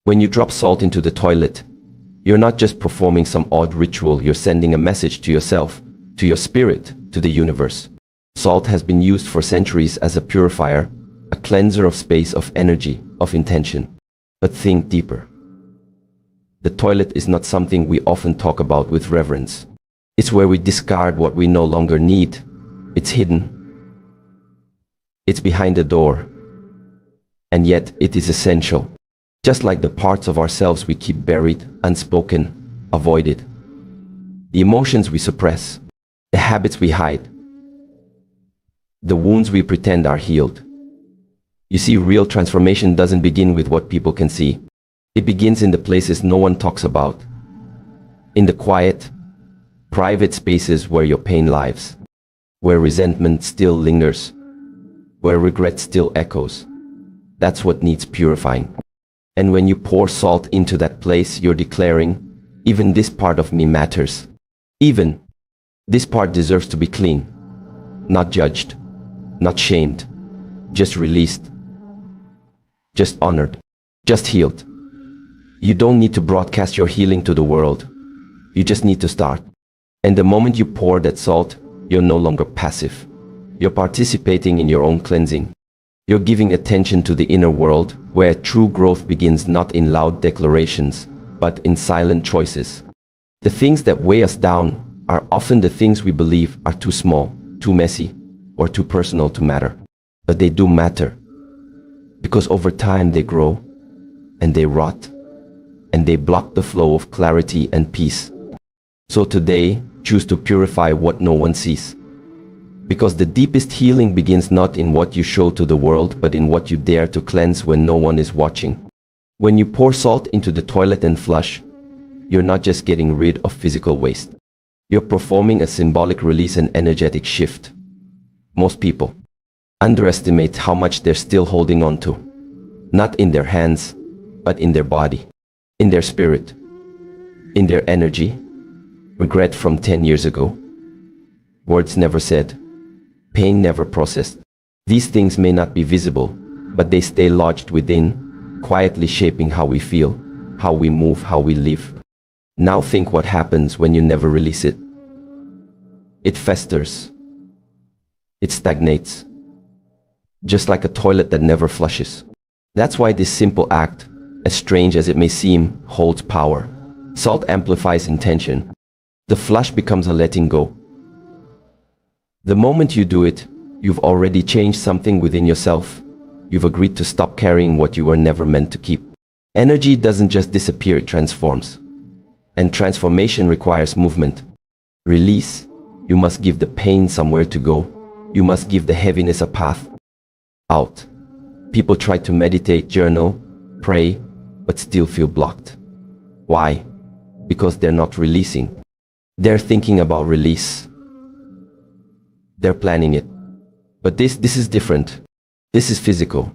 When you drop salt into the toilet, you're not just performing some odd ritual, you're sending a message to yourself, to your spirit, to the universe. Salt has been used for centuries as a purifier, a cleanser of space, of energy, of intention. But think deeper. The toilet is not something we often talk about with reverence. It's where we discard what we no longer need. It's hidden. It's behind the door. And yet it is essential. Just like the parts of ourselves we keep buried, unspoken, avoided. The emotions we suppress. The habits we hide. The wounds we pretend are healed. You see, real transformation doesn't begin with what people can see. It begins in the places no one talks about. In the quiet, private spaces where your pain lives. Where resentment still lingers. Where regret still echoes. That's what needs purifying. And when you pour salt into that place, you're declaring, even this part of me matters. Even this part deserves to be clean. Not judged. Not shamed. Just released. Just honored. Just healed. You don't need to broadcast your healing to the world. You just need to start. And the moment you pour that salt, you're no longer passive. You're participating in your own cleansing. You're giving attention to the inner world, where true growth begins not in loud declarations, but in silent choices. The things that weigh us down are often the things we believe are too small, too messy, or too personal to matter. But they do matter. Because over time they grow, and they rot, and they block the flow of clarity and peace. So today, choose to purify what no one sees. Because the deepest healing begins not in what you show to the world, but in what you dare to cleanse when no one is watching. When you pour salt into the toilet and flush, you're not just getting rid of physical waste. You're performing a symbolic release and energetic shift. Most people underestimate how much they're still holding on to. Not in their hands, but in their body, in their spirit, in their energy. Regret from 10 years ago. Words never said. Pain never processed. These things may not be visible, but they stay lodged within, quietly shaping how we feel, how we move, how we live. Now think what happens when you never release it. It festers. It stagnates. Just like a toilet that never flushes. That's why this simple act, as strange as it may seem, holds power. Salt amplifies intention. The flush becomes a letting go. The moment you do it, you've already changed something within yourself. You've agreed to stop carrying what you were never meant to keep. Energy doesn't just disappear, it transforms. And transformation requires movement. Release. You must give the pain somewhere to go. You must give the heaviness a path out. People try to meditate, journal, pray, but still feel blocked. Why? Because they're not releasing. They're thinking about release. They're planning it. But this is different. This is physical.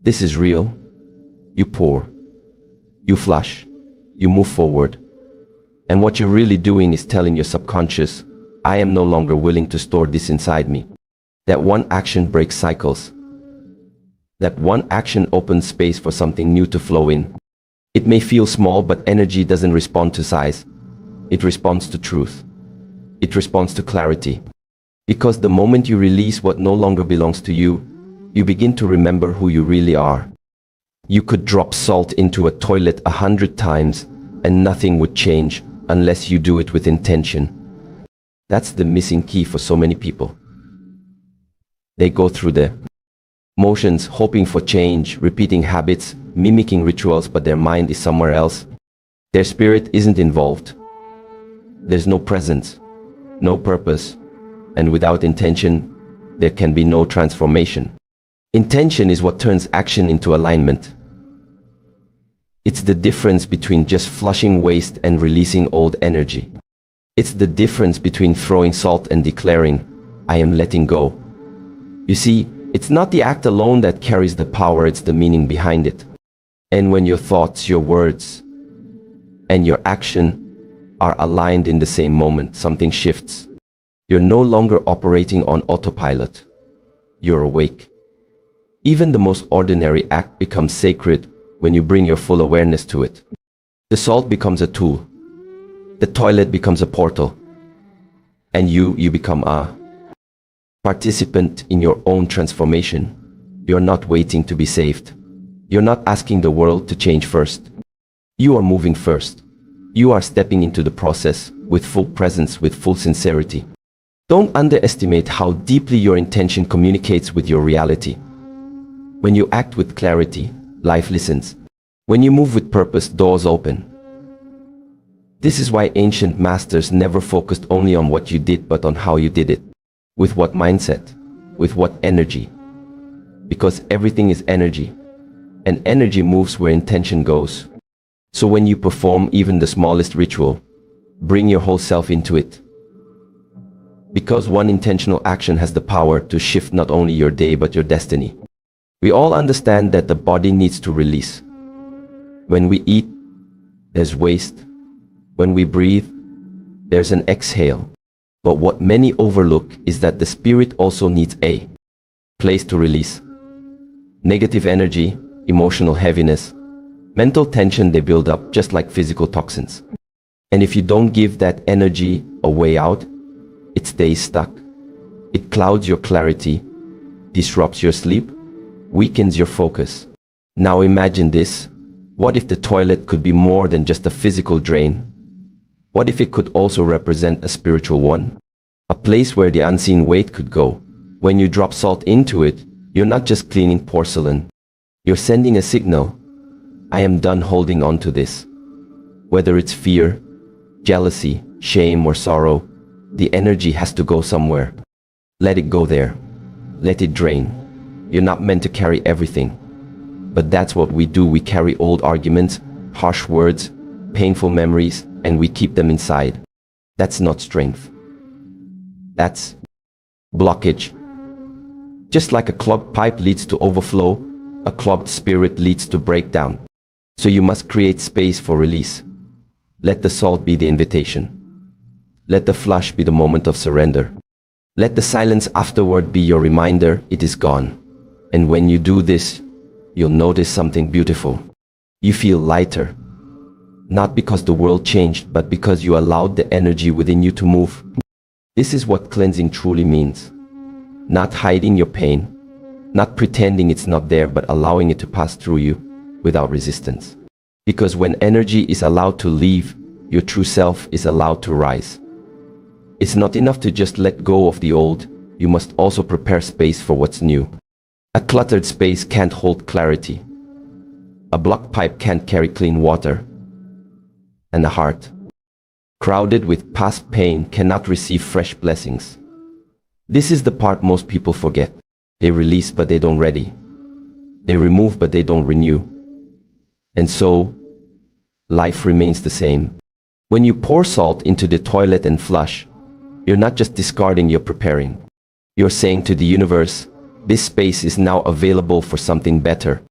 This is real. You pour. You flush. You move forward. And what you're really doing is telling your subconscious, I am no longer willing to store this inside me. That one action breaks cycles. That one action opens space for something new to flow in. It may feel small, but energy doesn't respond to size. It responds to truth. It responds to clarity. Because the moment you release what no longer belongs to you, you begin to remember who you really are. You could drop salt into a toilet 100 times and nothing would change unless you do it with intention. That's the missing key for so many people. They go through the motions, hoping for change, repeating habits, mimicking rituals, but their mind is somewhere else. Their spirit isn't involved. There's no presence, no purpose, and without intention, there can be no transformation. Intention is what turns action into alignment. It's the difference between just flushing waste and releasing old energy. It's the difference between throwing salt and declaring, I am letting go. You see, it's not the act alone that carries the power, it's the meaning behind it. And when your thoughts, your words, and your action are aligned in the same moment, something shifts. You're no longer operating on autopilot. You're awake. Even the most ordinary act becomes sacred when you bring your full awareness to it. The salt becomes a tool. The toilet becomes a portal. And you become a participant in your own transformation. You're not waiting to be saved. You're not asking the world to change first. You are moving first. You are stepping into the process with full presence, with full sincerity. Don't underestimate how deeply your intention communicates with your reality. When you act with clarity, life listens. When you move with purpose, doors open. This is why ancient masters never focused only on what you did, but on how you did it. With what mindset? With what energy? Because everything is energy, and energy moves where intention goes. So when you perform even the smallest ritual, bring your whole self into it. Because one intentional action has the power to shift not only your day but your destiny. We all understand that the body needs to release. When we eat, there's waste. When we breathe, there's an exhale. But what many overlook is that the spirit also needs a place to release. Negative energy, emotional heaviness, mental tension, they build up just like physical toxins. And if you don't give that energy a way out, it stays stuck. It clouds your clarity, disrupts your sleep, weakens your focus. Now imagine this. What if the toilet could be more than just a physical drain? What if it could also represent a spiritual one? A place where the unseen weight could go. When you drop salt into it, you're not just cleaning porcelain. You're sending a signal. I am done holding on to this. Whether it's fear, jealousy, shame, or sorrow, the energy has to go somewhere. Let it go there. Let it drain. You're not meant to carry everything. But that's what we do. We carry old arguments, harsh words, painful memories, and we keep them inside. That's not strength. That's blockage. Just like a clogged pipe leads to overflow, a clogged spirit leads to breakdown. So you must create space for release. Let the salt be the invitation. Let the flush be the moment of surrender. Let the silence afterward be your reminder it is gone. And when you do this, you'll notice something beautiful. You feel lighter. Not because the world changed, but because you allowed the energy within you to move. This is what cleansing truly means. Not hiding your pain, not pretending it's not there, but allowing it to pass through you without resistance. Because when energy is allowed to leave, your true self is allowed to rise. It's not enough to just let go of the old, you must also prepare space for what's new. A cluttered space can't hold clarity. A blocked pipe can't carry clean water. And a heart crowded with past pain cannot receive fresh blessings. This is the part most people forget. They release but they don't ready. They remove but they don't renew. And so, life remains the same. When you pour salt into the toilet and flush, you're not just discarding, you're preparing. You're saying to the universe, this space is now available for something better.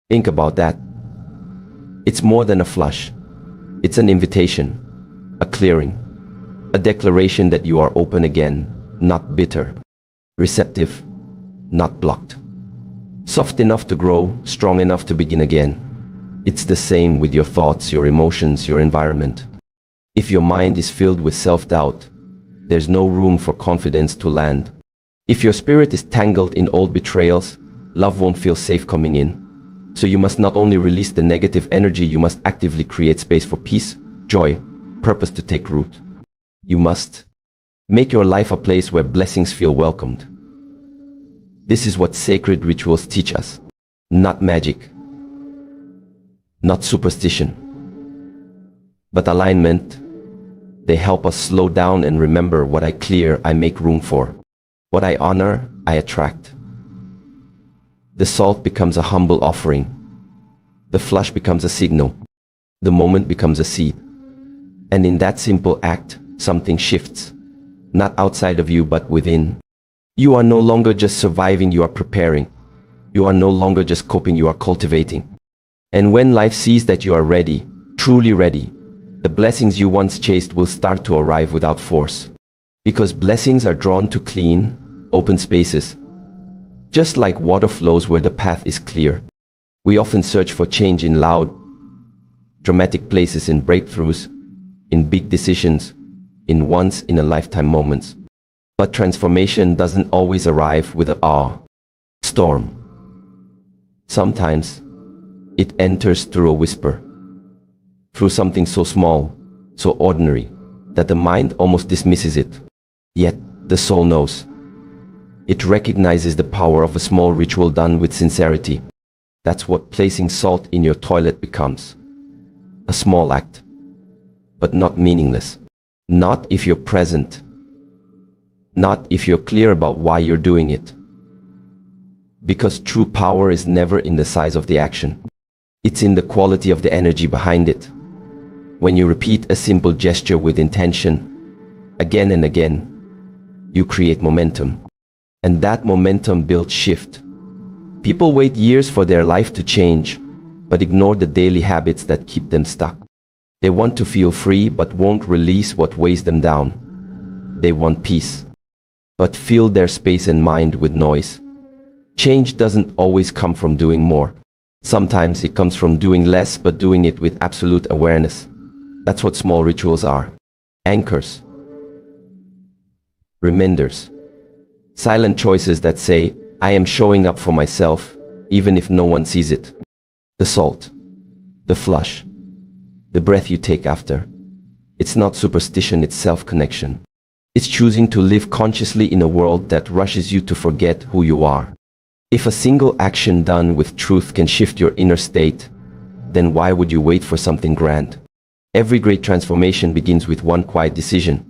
Think about that. It's more than a flush. It's an invitation, a clearing, a declaration that you are open again, not bitter, receptive, not blocked, soft enough to grow, strong enough to begin again. It's the same with your thoughts, your emotions, your environment. If your mind is filled with self-doubt, there's no room for confidence to land. If your spirit is tangled in old betrayals, love won't feel safe coming in. So you must not only release the negative energy, you must actively create space for peace, joy, purpose to take root. You must make your life a place where blessings feel welcomed. This is what sacred rituals teach us. Not magic, not superstition, but alignment. They help us slow down and remember, what I clear, I make room for. What I honor, I attract. The salt becomes a humble offering. The flush becomes a signal. The moment becomes a seed. And in that simple act, something shifts. Not outside of you, but within. You are no longer just surviving, you are preparing. You are no longer just coping, you are cultivating. And when life sees that you are ready, truly ready, the blessings you once chased will start to arrive without force. Because blessings are drawn to clean, open spaces. Just like water flows where the path is clear. We often search for change in loud, dramatic places, in breakthroughs, in big decisions, in once-in-a-lifetime moments. But transformation doesn't always arrive with a storm. Sometimes it enters through a whisper, through something so small, so ordinary, that the mind almost dismisses it. Yet the soul knows. It recognizes the power of a small ritual done with sincerity. That's what placing salt in your toilet becomes. A small act, but not meaningless. Not if you're present. Not if you're clear about why you're doing it. Because true power is never in the size of the action. It's in the quality of the energy behind it. When you repeat a simple gesture with intention, again and again, you create momentum. And that momentum builds shift. People wait years for their life to change, but ignore the daily habits that keep them stuck. They want to feel free, but won't release what weighs them down. They want peace, but fill their space and mind with noise. Change doesn't always come from doing more. Sometimes it comes from doing less, but doing it with absolute awareness. That's what small rituals are. Anchors. Reminders. Silent choices that say, I am showing up for myself, even if no one sees it. The salt. The flush. The breath you take after. It's not superstition, it's self-connection. It's choosing to live consciously in a world that rushes you to forget who you are. If a single action done with truth can shift your inner state, then why would you wait for something grand? Every great transformation begins with one quiet decision.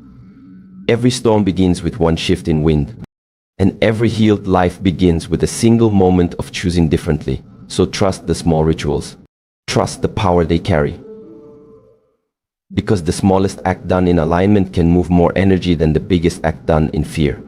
Every storm begins with one shift in wind. And every healed life begins with a single moment of choosing differently. So trust the small rituals. Trust the power they carry. Because the smallest act done in alignment can move more energy than the biggest act done in fear.